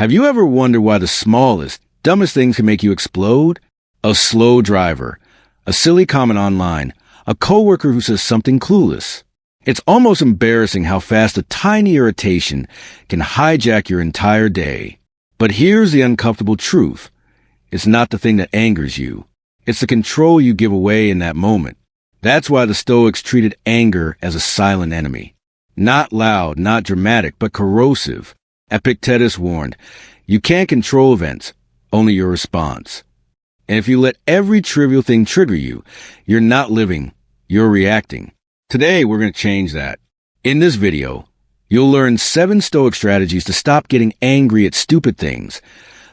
Have you ever wondered why the smallest, dumbest things can make you explode? A slow driver, a silly comment online, a coworker who says something clueless. It's almost embarrassing how fast a tiny irritation can hijack your entire day. But here's the uncomfortable truth. It's not the thing that angers you. It's the control you give away in that moment. That's why the Stoics treated anger as a silent enemy. Not loud, not dramatic, but corrosive. Epictetus warned, you can't control events, only your response. And if you let every trivial thing trigger you, you're not living, you're reacting. Today, we're going to change that. In this video, you'll learn 7 Stoic strategies to stop getting angry at stupid things,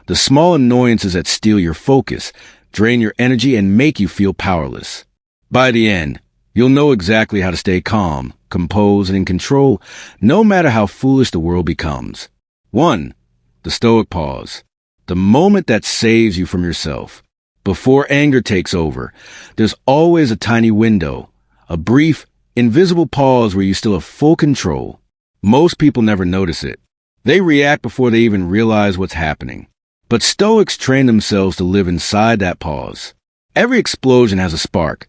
the small annoyances that steal your focus, drain your energy, and make you feel powerless. By the end, you'll know exactly how to stay calm, composed, and in control, no matter how foolish the world becomes. 1. The Stoic Pause. The moment that saves you from yourself. Before anger takes over, there's always a tiny window, a brief, invisible pause where you still have full control. Most people never notice it. They react before they even realize what's happening. But Stoics train themselves to live inside that pause. Every explosion has a spark,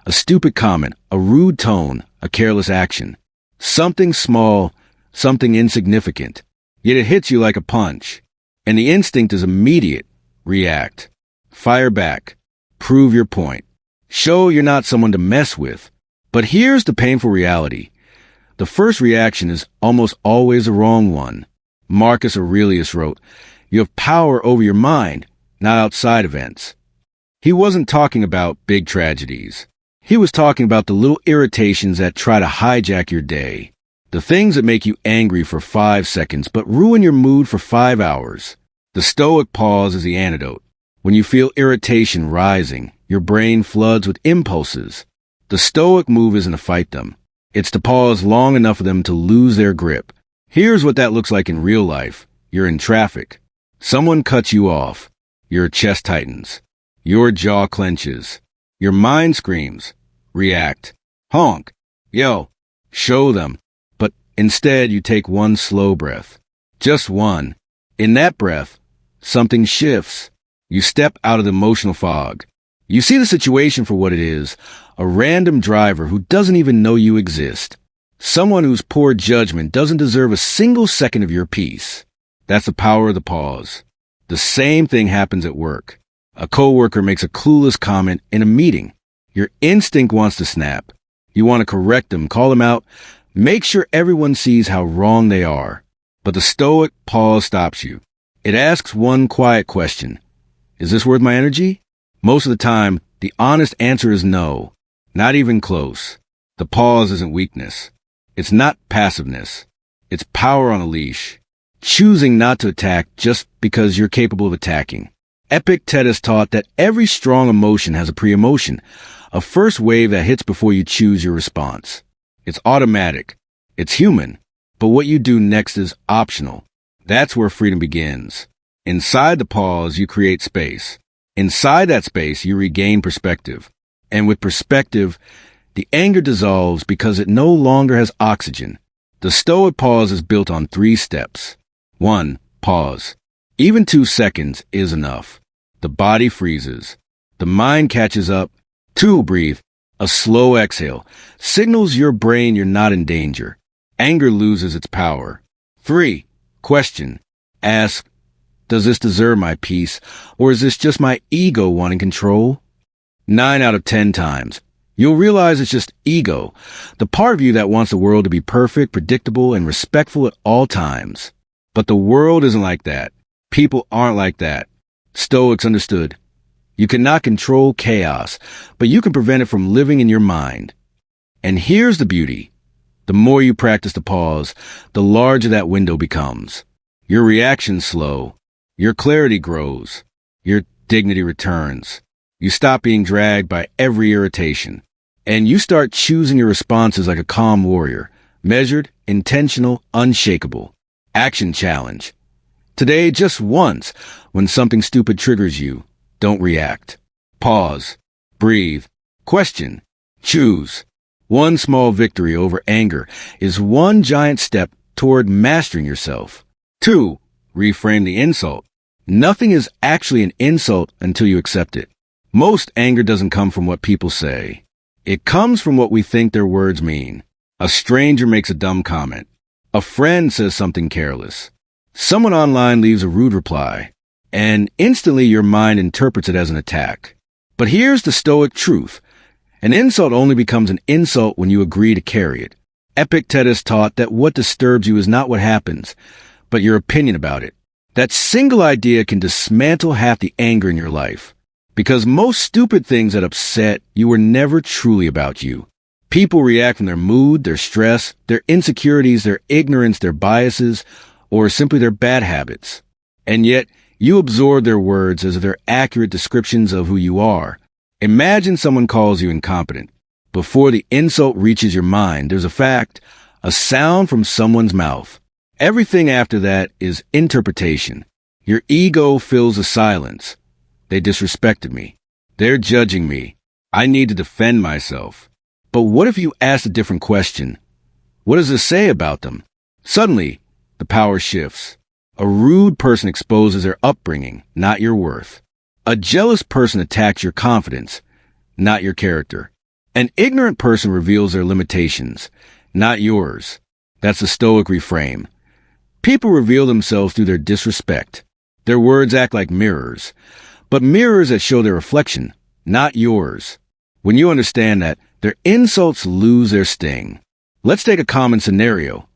a stupid comment, a rude tone, a careless action. Something small, something insignificant. Yet it hits you like a punch. And the instinct is immediate. React. Fire back. Prove your point. Show you're not someone to mess with. But here's the painful reality. The first reaction is almost always the wrong one. Marcus Aurelius wrote, you have power over your mind, not outside events. He wasn't talking about big tragedies. He was talking about the little irritations that try to hijack your day. The things that make you angry for 5 seconds but ruin your mood for 5 hours. The Stoic pause is the antidote. When you feel irritation rising, your brain floods with impulses. The Stoic move isn't to fight them. It's to pause long enough for them to lose their grip. Here's what that looks like in real life. You're in traffic. Someone cuts you off. Your chest tightens. Your jaw clenches. Your mind screams. React. Honk. Yo. Show them. But instead, you take one slow breath. Just one. In that breath, something shifts. You step out of the emotional fog. You see the situation for what it is, a random driver who doesn't even know you exist. Someone whose poor judgment doesn't deserve a single second of your peace. That's the power of the pause. The same thing happens at work. A coworker makes a clueless comment in a meeting. Your instinct wants to snap. You want to correct them, call them out, make sure everyone sees how wrong they are. But the Stoic pause stops you. It asks one quiet question. Is this worth my energy? Most of the time, the honest answer is no. Not even close. The pause isn't weakness. It's not passiveness. It's power on a leash. Choosing not to attack just because you're capable of attacking. Epictetus taught that every strong emotion has a pre-emotion, a first wave that hits before you choose your response. It's automatic. It's human. But what you do next is optional. That's where freedom begins. Inside the pause, you create space. Inside that space, you regain perspective. And with perspective, the anger dissolves because it no longer has oxygen. The Stoic pause is built on 3 steps. 1. Pause. Even 2 seconds is enough. The body freezes. The mind catches up. 2. Breathe. A slow exhale signals your brain you're not in danger. Anger loses its power. 3. Question. Ask, does this deserve my peace, or is this just my ego wanting control? 9 out of 10 times, you'll realize it's just ego, the part of you that wants the world to be perfect, predictable, and respectful at all times. But the world isn't like that. People aren't like that. Stoics understood. You cannot control chaos, but you can prevent it from living in your mind. And here's the beauty. The more you practice the pause, the larger that window becomes. Your reactions slow. Your clarity grows. Your dignity returns. You stop being dragged by every irritation. And you start choosing your responses like a calm warrior. Measured, intentional, unshakable. Action challenge. Today, just once, when something stupid triggers you, don't react. Pause. Breathe. Question. Choose. One small victory over anger is one giant step toward mastering yourself. 2. Reframe the insult. Nothing is actually an insult until you accept it. Most anger doesn't come from what people say. It comes from what we think their words mean. A stranger makes a dumb comment. A friend says something careless. Someone online leaves a rude reply, and instantly your mind interprets it as an attack. But here's the Stoic truth. An insult only becomes an insult when you agree to carry it. Epictetus taught that what disturbs you is not what happens, but your opinion about it. That single idea can dismantle half the anger in your life. Because most stupid things that upset you were never truly about you. People react from their mood, their stress, their insecurities, their ignorance, their biases, or simply their bad habits. And yet, you absorb their words as if they're accurate descriptions of who you are. Imagine someone calls you incompetent. Before the insult reaches your mind, there's a fact, a sound from someone's mouth. Everything after that is interpretation. Your ego fills the silence. They disrespected me. They're judging me. I need to defend myself. But what if you ask a different question? What does this say about them? Suddenly, the power shifts. A rude person exposes their upbringing, not your worth. A jealous person attacks your confidence, not your character. An ignorant person reveals their limitations, not yours. That's the Stoic reframe. People reveal themselves through their disrespect. Their words act like mirrors, but mirrors that show their reflection, not yours. When you understand that, their insults lose their sting. Let's take a common scenario.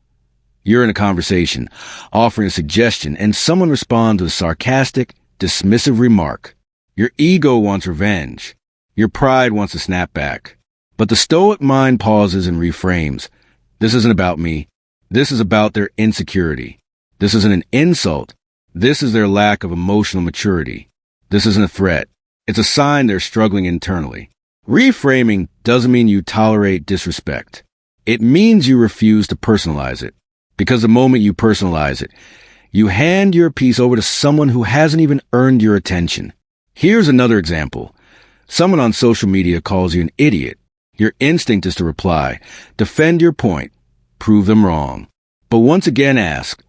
You're in a conversation, offering a suggestion, and someone responds with a sarcastic, dismissive remark. Your ego wants revenge. Your pride wants to snap back. But the Stoic mind pauses and reframes. This isn't about me. This is about their insecurity. This isn't an insult. This is their lack of emotional maturity. This isn't a threat. It's a sign they're struggling internally. Reframing doesn't mean you tolerate disrespect. It means you refuse to personalize it. Because the moment you personalize it, you hand your piece over to someone who hasn't even earned your attention. Here's another example. Someone on social media calls you an idiot. Your instinct is to reply, defend your point, prove them wrong. But once again ask,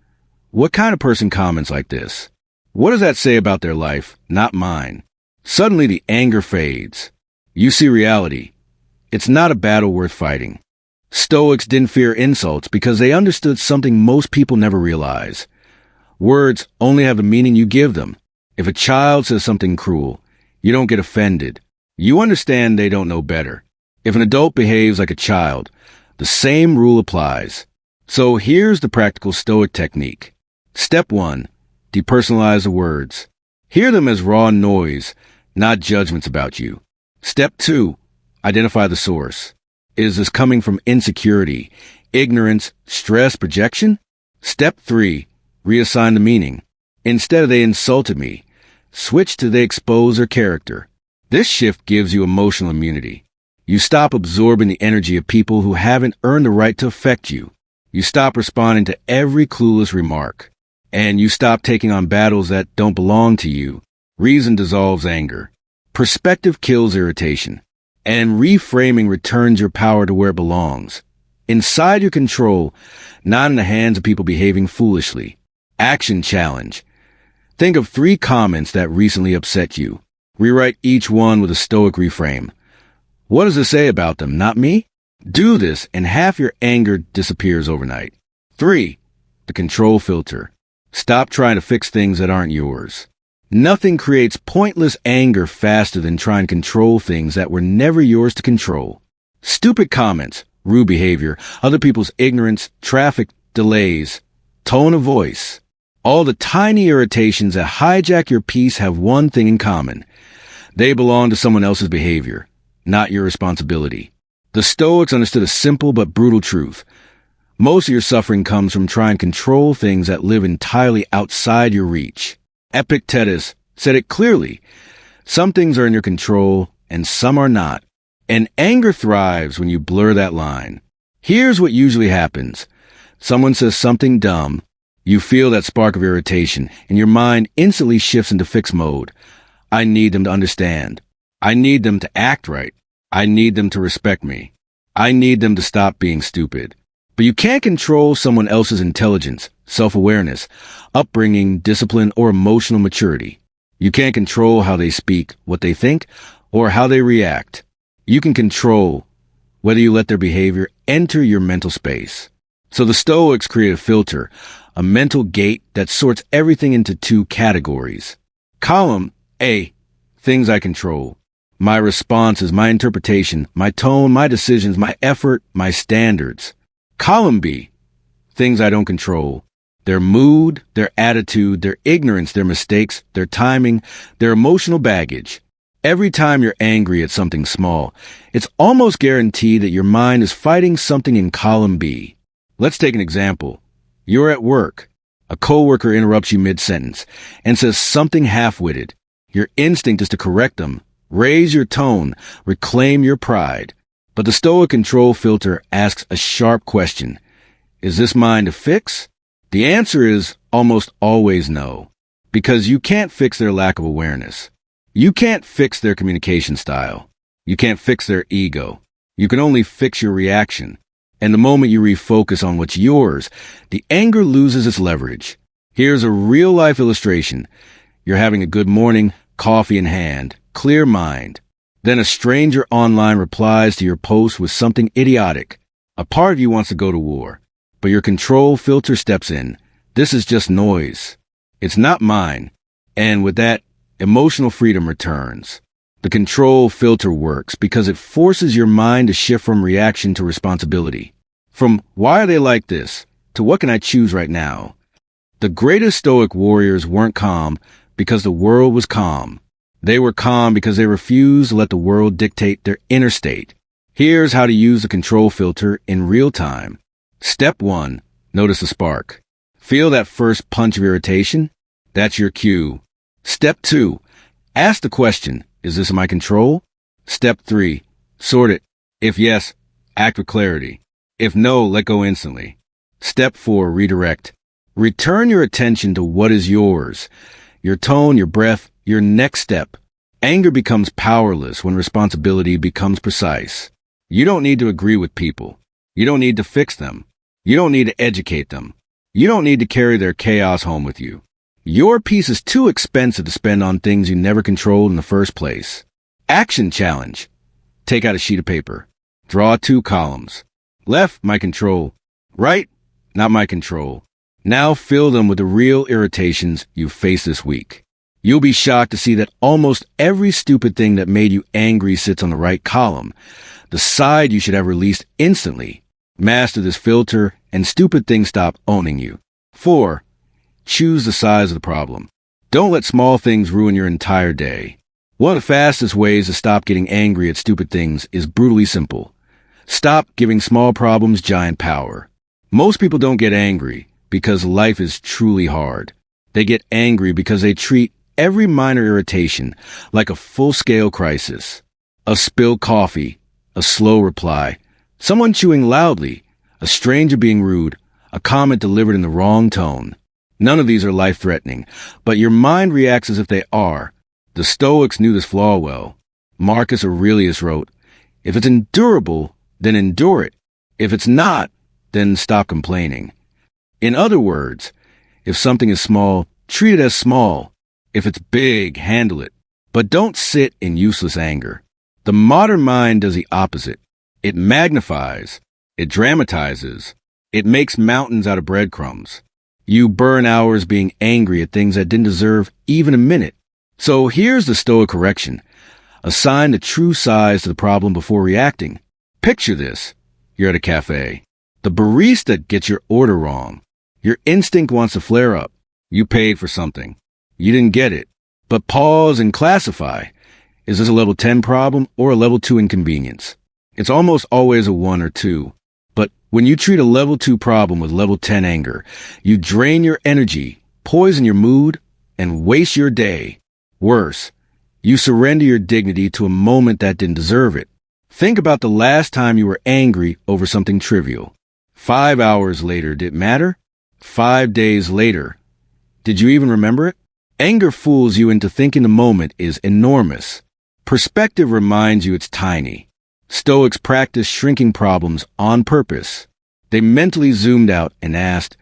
what kind of person comments like this? What does that say about their life, not mine? Suddenly the anger fades. You see reality. It's not a battle worth fighting. Stoics didn't fear insults because they understood something most people never realize. Words only have the meaning you give them. If a child says something cruel, you don't get offended. You understand they don't know better. If an adult behaves like a child, the same rule applies. So here's the practical Stoic technique. Step 1. Depersonalize the words. Hear them as raw noise, not judgments about you. Step 2. Identify the source. Is this coming from insecurity, ignorance, stress, projection? Step 3. Reassign the meaning. Instead of they insulted me, switch to they expose their character. This shift gives you emotional immunity. You stop absorbing the energy of people who haven't earned the right to affect you. You stop responding to every clueless remark. And you stop taking on battles that don't belong to you. Reason dissolves anger. Perspective kills irritation. And reframing returns your power to where it belongs. Inside your control, not in the hands of people behaving foolishly. Action challenge. Think of 3 comments that recently upset you. Rewrite each one with a Stoic reframe. What does it say about them, not me? Do this and half your anger disappears overnight. 3. The control filter. Stop trying to fix things that aren't yours. Nothing creates pointless anger faster than trying to control things that were never yours to control. Stupid comments, rude behavior, other people's ignorance, traffic delays, tone of voice. All the tiny irritations that hijack your peace have one thing in common. They belong to someone else's behavior, not your responsibility. The Stoics understood a simple but brutal truth. Most of your suffering comes from trying to control things that live entirely outside your reach. Epictetus said it clearly. Some things are in your control and some are not. And anger thrives when you blur that line. Here's what usually happens. Someone says something dumb. You feel that spark of irritation and your mind instantly shifts into fix mode. I need them to understand. I need them to act right. I need them to respect me. I need them to stop being stupid. But you can't control someone else's intelligence, self-awareness, upbringing, discipline, or emotional maturity. You can't control how they speak, what they think, or how they react. You can control whether you let their behavior enter your mental space. So the Stoics create a filter, a mental gate that sorts everything into two categories. Column A, things I control. My responses, my interpretation, my tone, my decisions, my effort, my standards. Column B, things I don't control. Their mood, their attitude, their ignorance, their mistakes, their timing, their emotional baggage. Every time you're angry at something small, it's almost guaranteed that your mind is fighting something in column B. Let's take an example. You're at work. A coworker interrupts you mid-sentence and says something half-witted. Your instinct is to correct them, raise your tone, reclaim your pride. But the Stoic control filter asks a sharp question. Is this mine to fix? The answer is almost always no, because you can't fix their lack of awareness. You can't fix their communication style. You can't fix their ego. You can only fix your reaction. And the moment you refocus on what's yours, the anger loses its leverage. Here's a real-life illustration. You're having a good morning, coffee in hand, clear mind. Then a stranger online replies to your post with something idiotic. A part of you wants to go to war, but your control filter steps in. This is just noise. It's not mine. And with that, emotional freedom returns. The control filter works because it forces your mind to shift from reaction to responsibility. From why are they like this to what can I choose right now? The greatest Stoic warriors weren't calm because the world was calm. They were calm because they refused to let the world dictate their inner state. Here's how to use the control filter in real time. Step 1. Notice the spark. Feel that first punch of irritation? That's your cue. Step 2. Ask the question, is this in my control? Step 3. Sort it. If yes, act with clarity. If no, let go instantly. Step 4. Redirect. Return your attention to what is yours. Your tone, your breath, your next step. Anger becomes powerless when responsibility becomes precise. You don't need to agree with people. You don't need to fix them. You don't need to educate them. You don't need to carry their chaos home with you. Your peace is too expensive to spend on things you never controlled in the first place. Action challenge. Take out a sheet of paper. Draw 2 columns. Left, my control. Right, not my control. Now fill them with the real irritations you face this week. You'll be shocked to see that almost every stupid thing that made you angry sits on the right column, the side you should have released instantly. Master this filter, and stupid things stop owning you. 4. Choose the size of the problem. Don't let small things ruin your entire day. One of the fastest ways to stop getting angry at stupid things is brutally simple. Stop giving small problems giant power. Most people don't get angry because life is truly hard. They get angry because they treat every minor irritation like a full-scale crisis. A spilled coffee, a slow reply, someone chewing loudly, a stranger being rude, a comment delivered in the wrong tone. None of these are life-threatening, but your mind reacts as if they are. The Stoics knew this flaw well. Marcus Aurelius wrote, "If it's endurable, then endure it. If it's not, then stop complaining." In other words, if something is small, treat it as small. If it's big, handle it. But don't sit in useless anger. The modern mind does the opposite. It magnifies. It dramatizes. It makes mountains out of breadcrumbs. You burn hours being angry at things that didn't deserve even a minute. So here's the Stoic correction. Assign the true size to the problem before reacting. Picture this. You're at a cafe. The barista gets your order wrong. Your instinct wants to flare up. You paid for something. You didn't get it. But pause and classify. Is this a level 10 problem or a level 2 inconvenience? It's almost always a 1 or 2. But when you treat a level 2 problem with level 10 anger, you drain your energy, poison your mood, and waste your day. Worse, you surrender your dignity to a moment that didn't deserve it. Think about the last time you were angry over something trivial. 5 hours later, did it matter? 5 days later, did you even remember it? Anger fools you into thinking the moment is enormous. Perspective reminds you it's tiny. Stoics practiced shrinking problems on purpose. They mentally zoomed out and asked,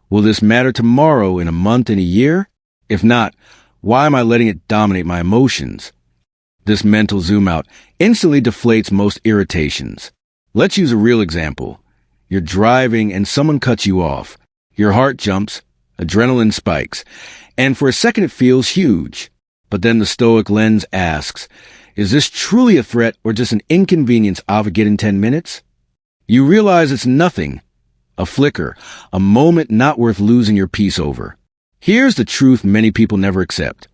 Will this matter tomorrow, in a month, in a year? If not, why am I letting it dominate my emotions? This mental zoom out instantly deflates most irritations. Let's use a real example. You're driving and someone cuts you off. Your heart jumps, adrenaline spikes, and for a second it feels huge. But then the Stoic lens asks, is this truly a threat or just an inconvenience I'll forget in 10 minutes? You realize it's nothing. A flicker, a moment not worth losing your peace over. Here's the truth many people never accept.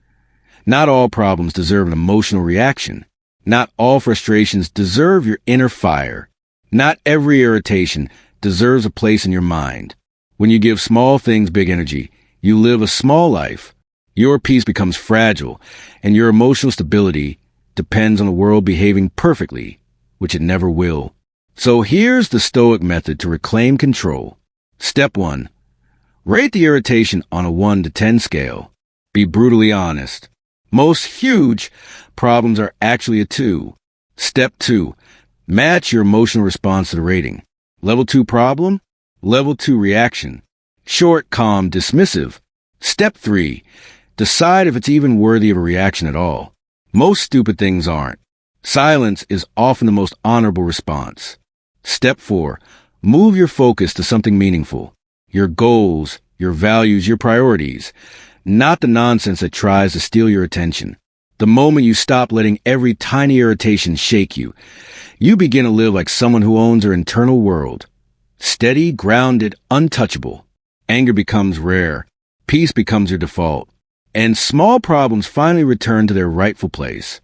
Not all problems deserve an emotional reaction. Not all frustrations deserve your inner fire. Not every irritation deserves a place in your mind. When you give small things big energy, you live a small life. Your peace becomes fragile, and your emotional stability depends on the world behaving perfectly, which it never will. So here's the Stoic method to reclaim control. Step 1. Rate the irritation on a 1 to 10 scale. Be brutally honest. Most huge problems are actually a 2. Step 2. Match your emotional response to the rating. Level 2 problem, level 2 reaction. Short, calm, dismissive. Step 3. Decide if it's even worthy of a reaction at all. Most stupid things aren't. Silence is often the most honorable response. Step 4. Move your focus to something meaningful. Your goals, your values, your priorities. Not the nonsense that tries to steal your attention. The moment you stop letting every tiny irritation shake you, you begin to live like someone who owns their internal world. Steady, grounded, untouchable. Anger becomes rare. Peace becomes your default. And small problems finally return to their rightful place.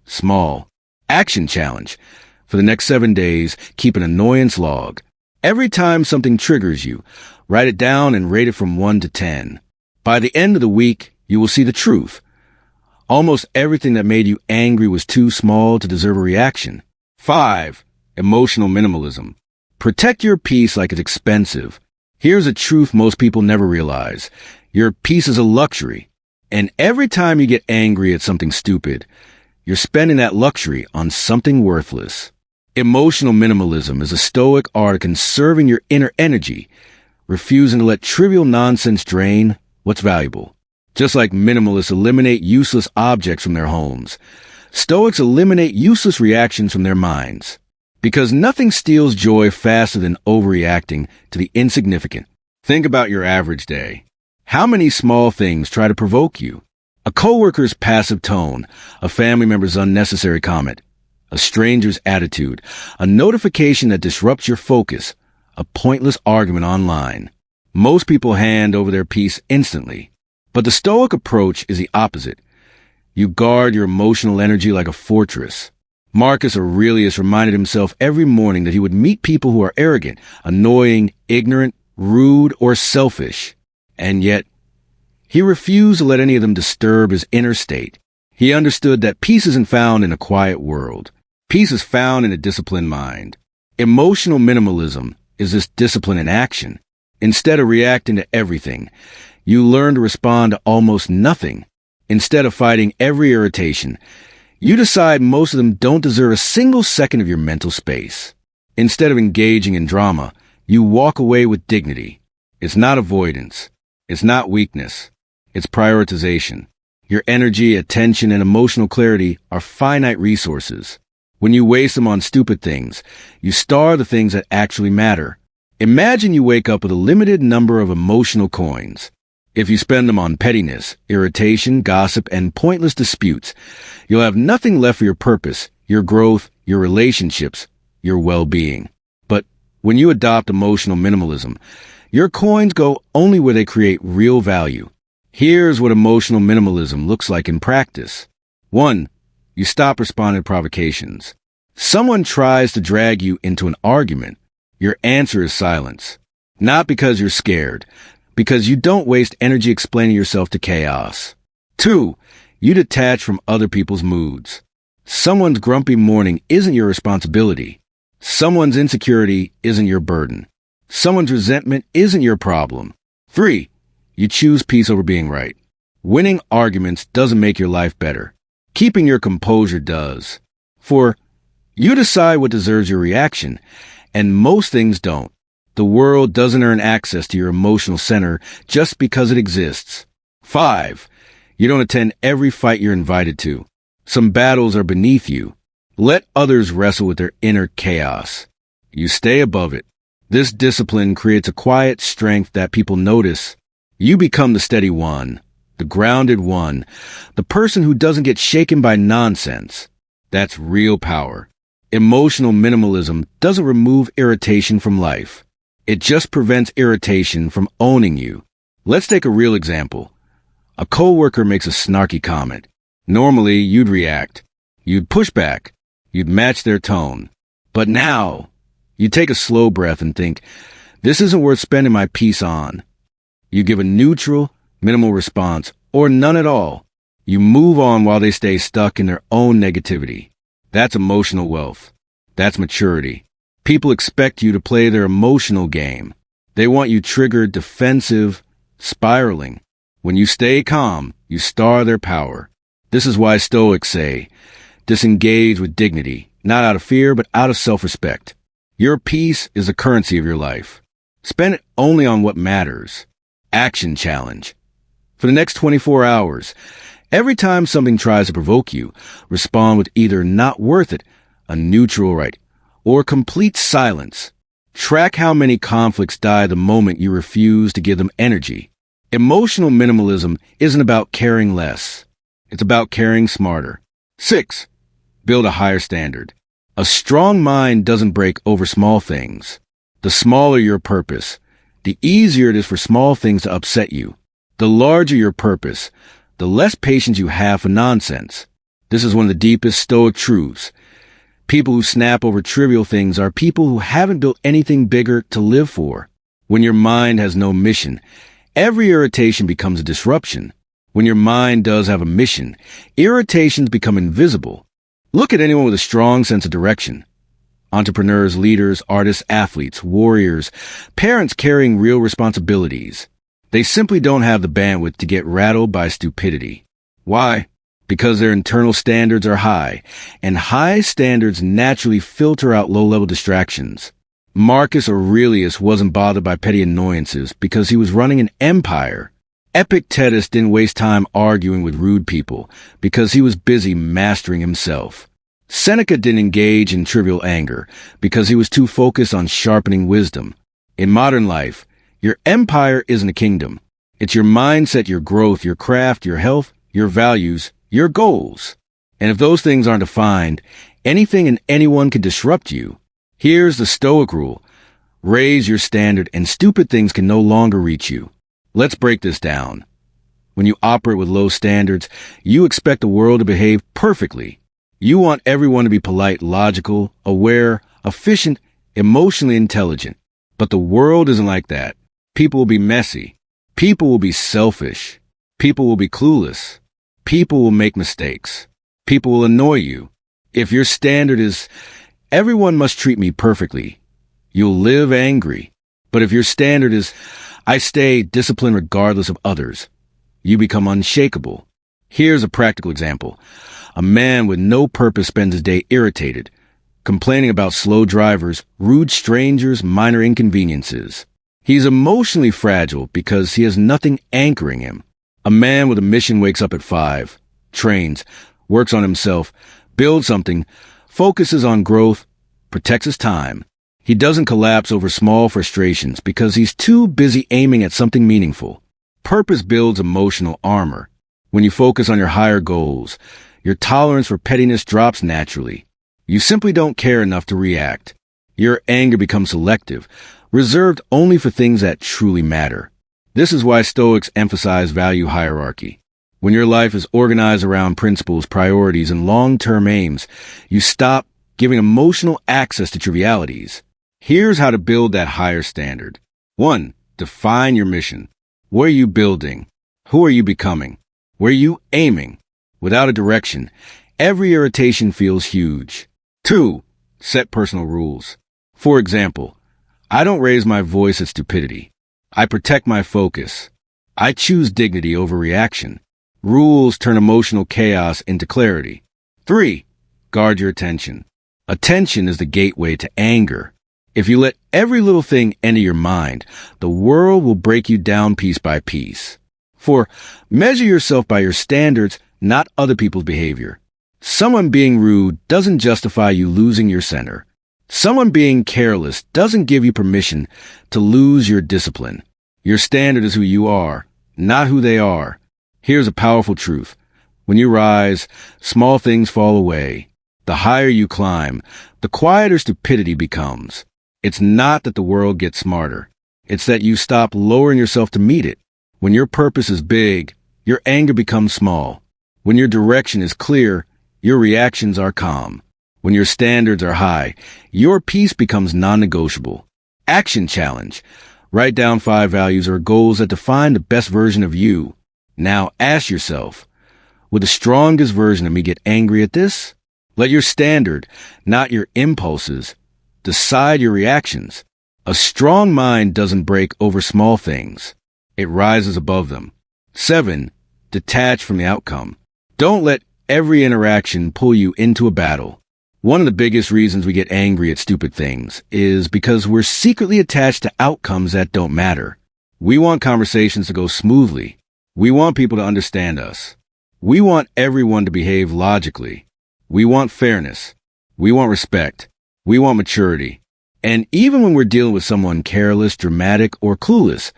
Small. Action challenge. For the next 7 days, keep an annoyance log. Every time something triggers you, write it down and rate it from 1 to 10. By the end of the week, you will see the truth. Almost everything that made you angry was too small to deserve a reaction. 5. Emotional minimalism. Protect your peace like it's expensive. Here's a truth most people never realize. Your peace is a luxury. And every time you get angry at something stupid, you're spending that luxury on something worthless. Emotional minimalism is a Stoic art of conserving your inner energy, refusing to let trivial nonsense drain what's valuable. Just like minimalists eliminate useless objects from their homes, Stoics eliminate useless reactions from their minds. Because nothing steals joy faster than overreacting to the insignificant. Think about your average day. How many small things try to provoke you? A coworker's passive tone, a family member's unnecessary comment, a stranger's attitude, a notification that disrupts your focus, a pointless argument online. Most people hand over their peace instantly. But the Stoic approach is the opposite. You guard your emotional energy like a fortress. Marcus Aurelius reminded himself every morning that he would meet people who are arrogant, annoying, ignorant, rude, or selfish. And yet, he refused to let any of them disturb his inner state. He understood that peace isn't found in a quiet world. Peace is found in a disciplined mind. Emotional minimalism is this discipline in action. Instead of reacting to everything, you learn to respond to almost nothing. Instead of fighting every irritation, you decide most of them don't deserve a single second of your mental space. Instead of engaging in drama, you walk away with dignity. It's not avoidance. It's not weakness. It's prioritization. Your energy, attention, and emotional clarity are finite resources. When you waste them on stupid things, you starve the things that actually matter. Imagine you wake up with a limited number of emotional coins. If you spend them on pettiness, irritation, gossip, and pointless disputes, you'll have nothing left for your purpose, your growth, your relationships, your well-being. But when you adopt emotional minimalism, your coins go only where they create real value. Here's what emotional minimalism looks like in practice. 1. You stop responding to provocations. Someone tries to drag you into an argument. Your answer is silence. Not because you're scared, because you don't waste energy explaining yourself to chaos. 2. You detach from other people's moods. Someone's grumpy morning isn't your responsibility. Someone's insecurity isn't your burden. Someone's resentment isn't your problem. 3. You choose peace over being right. Winning arguments doesn't make your life better. Keeping your composure does. 4. You decide what deserves your reaction, and most things don't. The world doesn't earn access to your emotional center just because it exists. 5. You don't attend every fight you're invited to. Some battles are beneath you. Let others wrestle with their inner chaos. You stay above it. This discipline creates a quiet strength that people notice. You become the steady one, the grounded one, the person who doesn't get shaken by nonsense. That's real power. Emotional minimalism doesn't remove irritation from life. It just prevents irritation from owning you. Let's take a real example. A coworker makes a snarky comment. Normally, you'd react. You'd push back. You'd match their tone. But now, you take a slow breath and think, this isn't worth spending my peace on. You give a neutral, minimal response, or none at all. You move on while they stay stuck in their own negativity. That's emotional wealth. That's maturity. People expect you to play their emotional game. They want you triggered, defensive, spiraling. When you stay calm, you star their power. This is why Stoics say, disengage with dignity, not out of fear, but out of self-respect. Your peace is the currency of your life. Spend it only on what matters. Action challenge. For the next 24 hours, every time something tries to provoke you, respond with either not worth it, a neutral right, or complete silence. Track how many conflicts die the moment you refuse to give them energy. Emotional minimalism isn't about caring less. It's about caring smarter. 6. Build a higher standard. A strong mind doesn't break over small things. The smaller your purpose, the easier it is for small things to upset you. The larger your purpose, the less patience you have for nonsense. This is one of the deepest Stoic truths. People who snap over trivial things are people who haven't built anything bigger to live for. When your mind has no mission, every irritation becomes a disruption. When your mind does have a mission, irritations become invisible. Look at anyone with a strong sense of direction. Entrepreneurs, leaders, artists, athletes, warriors, parents carrying real responsibilities. They simply don't have the bandwidth to get rattled by stupidity. Why? Because their internal standards are high, and high standards naturally filter out low-level distractions. Marcus Aurelius wasn't bothered by petty annoyances because he was running an empire. Epictetus didn't waste time arguing with rude people because he was busy mastering himself. Seneca didn't engage in trivial anger because he was too focused on sharpening wisdom. In modern life, your empire isn't a kingdom. It's your mindset, your growth, your craft, your health, your values, your goals. And if those things aren't defined, anything and anyone can disrupt you. Here's the Stoic rule. Raise your standard and stupid things can no longer reach you. Let's break this down. When you operate with low standards, you expect the world to behave perfectly. You want everyone to be polite, logical, aware, efficient, emotionally intelligent. But the world isn't like that. People will be messy. People will be selfish. People will be clueless. People will make mistakes. People will annoy you. If your standard is, everyone must treat me perfectly, you'll live angry. But if your standard is, I stay disciplined regardless of others, you become unshakable. Here's a practical example. A man with no purpose spends his day irritated, complaining about slow drivers, rude strangers, minor inconveniences. He's emotionally fragile because he has nothing anchoring him. A man with a mission wakes up at 5, trains, works on himself, builds something, focuses on growth, protects his time. He doesn't collapse over small frustrations because he's too busy aiming at something meaningful. Purpose builds emotional armor. When you focus on your higher goals, your tolerance for pettiness drops naturally. You simply don't care enough to react. Your anger becomes selective, reserved only for things that truly matter. This is why Stoics emphasize value hierarchy. When your life is organized around principles, priorities, and long-term aims, you stop giving emotional access to trivialities. Here's how to build that higher standard. 1. Define your mission. What are you building? Who are you becoming? Where are you aiming? Without a direction, every irritation feels huge. 2. Set personal rules. For example, I don't raise my voice at stupidity. I protect my focus. I choose dignity over reaction. Rules turn emotional chaos into clarity. 3. Guard your attention. Attention is the gateway to anger. If you let every little thing enter your mind, the world will break you down piece by piece. For measure yourself by your standards, not other people's behavior. Someone being rude doesn't justify you losing your center. Someone being careless doesn't give you permission to lose your discipline. Your standard is who you are, not who they are. Here's a powerful truth. When you rise, small things fall away. The higher you climb, the quieter stupidity becomes. It's not that the world gets smarter. It's that you stop lowering yourself to meet it. When your purpose is big, your anger becomes small. When your direction is clear, your reactions are calm. When your standards are high, your peace becomes non-negotiable. Action challenge. Write down 5 values or goals that define the best version of you. Now ask yourself, would the strongest version of me get angry at this? Let your standard, not your impulses, decide your reactions. A strong mind doesn't break over small things. It rises above them. 7. Detach from the outcome. Don't let every interaction pull you into a battle. One of the biggest reasons we get angry at stupid things is because we're secretly attached to outcomes that don't matter. We want conversations to go smoothly. We want people to understand us. We want everyone to behave logically. We want fairness. We want respect. We want maturity. And even when we're dealing with someone careless, dramatic, or clueless,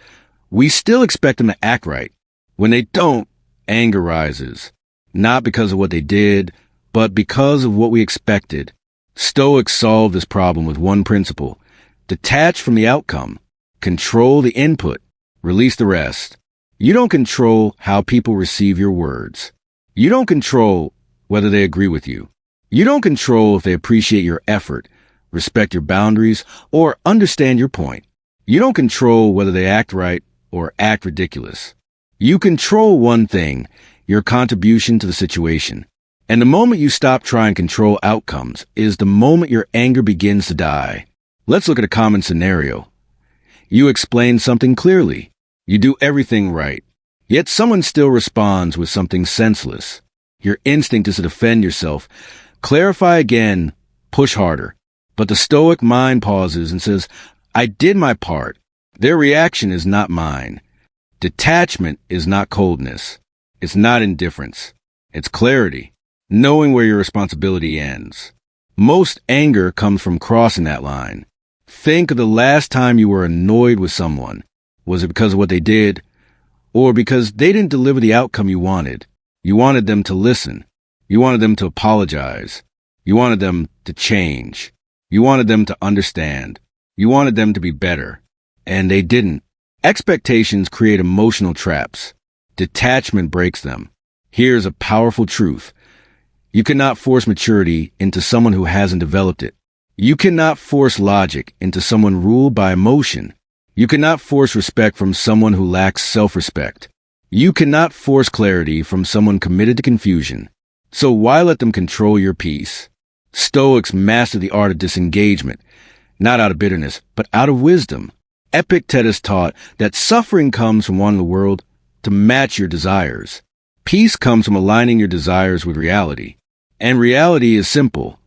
we still expect them to act right. When they don't, anger rises. Not because of what they did, but because of what we expected. Stoics solve this problem with one principle. Detach from the outcome. Control the input. Release the rest. You don't control how people receive your words. You don't control whether they agree with you. You don't control if they appreciate your effort, respect your boundaries, or understand your point. You don't control whether they act right or act ridiculous. You control one thing, your contribution to the situation. And the moment you stop trying to control outcomes is the moment your anger begins to die. Let's look at a common scenario. You explain something clearly. You do everything right. Yet someone still responds with something senseless. Your instinct is to defend yourself. Clarify again, push harder. But the Stoic mind pauses and says, I did my part. Their reaction is not mine. Detachment is not coldness. It's not indifference. It's clarity, knowing where your responsibility ends. Most anger comes from crossing that line. Think of the last time you were annoyed with someone. Was it because of what they did? Or because they didn't deliver the outcome you wanted? You wanted them to listen. You wanted them to apologize. You wanted them to change. You wanted them to understand. You wanted them to be better. And they didn't. Expectations create emotional traps. Detachment breaks them. Here's a powerful truth. You cannot force maturity into someone who hasn't developed it. You cannot force logic into someone ruled by emotion. You cannot force respect from someone who lacks self-respect. You cannot force clarity from someone committed to confusion. So why let them control your peace? Stoics master the art of disengagement, not out of bitterness, but out of wisdom. Epictetus taught that suffering comes from wanting the world to match your desires. Peace comes from aligning your desires with reality. And reality is simple.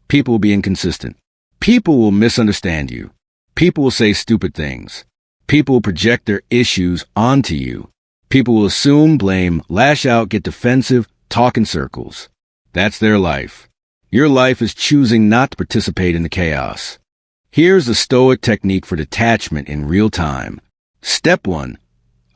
People will be inconsistent. People will misunderstand you. People will say stupid things. People will project their issues onto you. People will assume, blame, lash out, get defensive, talk in circles. That's their life. Your life is choosing not to participate in the chaos. Here's the Stoic technique for detachment in real time. Step 1.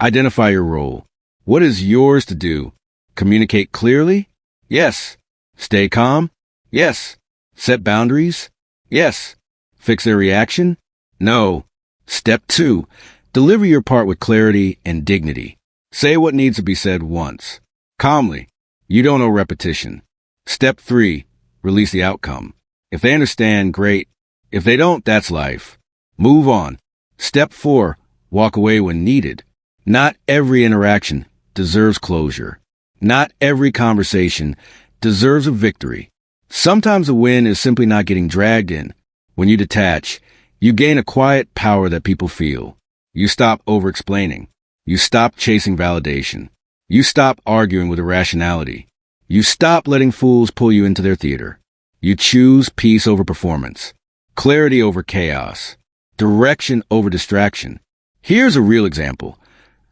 Identify your role. What is yours to do? Communicate clearly? Yes. Stay calm? Yes. Set boundaries? Yes. Fix their reaction? No. Step 2. Deliver your part with clarity and dignity. Say what needs to be said once. Calmly. You don't owe repetition. Step 3. Release the outcome. If they understand, great. If they don't, that's life. Move on. Step 4. Walk away when needed. Not every interaction deserves closure. Not every conversation deserves a victory. Sometimes a win is simply not getting dragged in. When you detach, you gain a quiet power that people feel. You stop over-explaining. You stop chasing validation. You stop arguing with irrationality. You stop letting fools pull you into their theater. You choose peace over performance. clarity over chaos, direction over distraction. Here's a real example.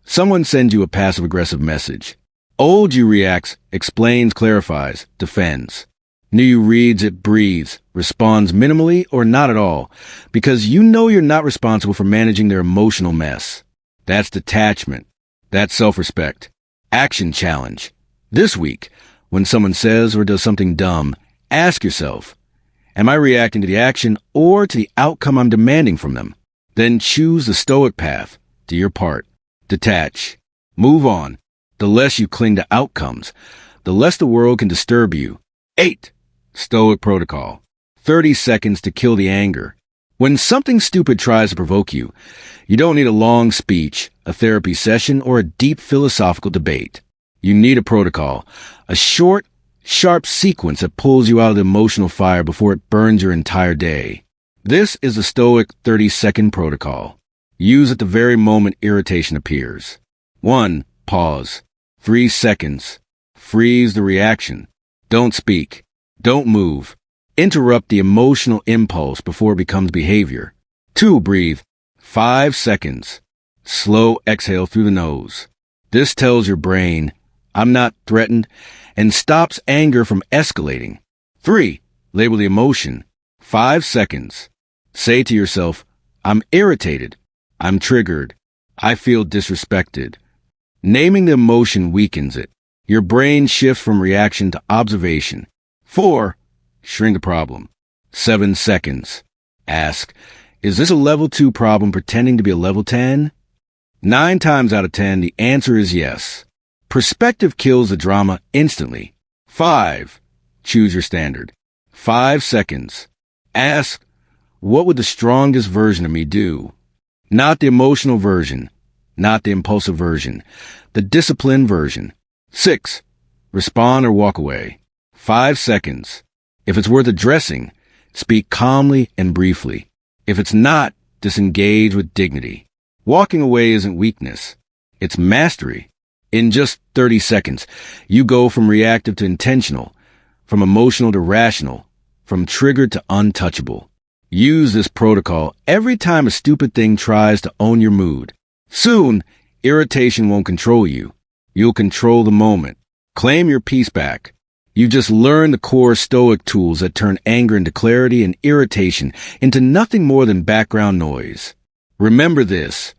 Someone sends you a passive-aggressive message. Old you reacts, explains, clarifies, defends. New you reads it, breathes, responds minimally or not at all, because you know you're not responsible for managing their emotional mess. That's detachment. That's self-respect. Action challenge. This week, when someone says or does something dumb, ask yourself, am I reacting to the action or to the outcome I'm demanding from them? Then choose the Stoic path. Do your part. Detach. Move on. The less you cling to outcomes, the less the world can disturb you. 8. Stoic protocol. 30 seconds to kill the anger. When something stupid tries to provoke you, you don't need a long speech, a therapy session, or a deep philosophical debate. You need a protocol, a short, sharp sequence that pulls you out of the emotional fire before it burns your entire day. This is the Stoic 30-second protocol. Use at the very moment irritation appears. 1. Pause. 3 seconds. Freeze the reaction. Don't speak. Don't move. Interrupt the emotional impulse before it becomes behavior. 2. Breathe. 5 seconds. Slow exhale through the nose. This tells your brain, I'm not threatened, and stops anger from escalating. 3. Label the emotion. 5 seconds. Say to yourself, I'm irritated. I'm triggered. I feel disrespected. Naming the emotion weakens it. Your brain shifts from reaction to observation. 4. Shrink the problem. 7 seconds. Ask, is this a level 2 problem pretending to be a level 10? 9 times out of 10, the answer is yes. Perspective kills the drama instantly. 5. Choose your standard. 5 seconds. Ask, what would the strongest version of me do? Not the emotional version, not the impulsive version, the disciplined version. 6. Respond or walk away. 5 seconds. If it's worth addressing, speak calmly and briefly. If it's not, disengage with dignity. Walking away isn't weakness. It's mastery. In just 30 seconds, you go from reactive to intentional, from emotional to rational, from triggered to untouchable. Use this protocol every time a stupid thing tries to own your mood. Soon, irritation won't control you. You'll control the moment. Claim your peace back. You just learned the core Stoic tools that turn anger into clarity and irritation into nothing more than background noise. Remember this.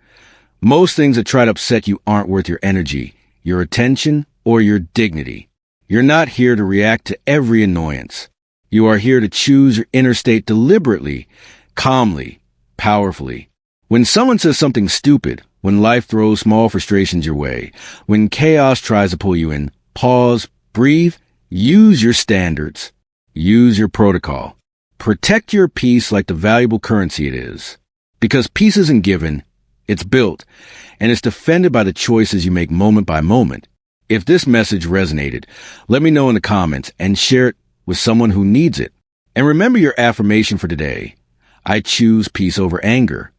Most things that try to upset you aren't worth your energy, your attention, or your dignity. You're not here to react to every annoyance. You are here to choose your inner state deliberately, calmly, powerfully. When someone says something stupid, when life throws small frustrations your way, when chaos tries to pull you in, pause, breathe, use your standards. Use your protocol. Protect your peace like the valuable currency it is. Because peace isn't given, it's built, and it's defended by the choices you make moment by moment. If this message resonated, let me know in the comments and share it with someone who needs it. And remember your affirmation for today. I choose peace over anger.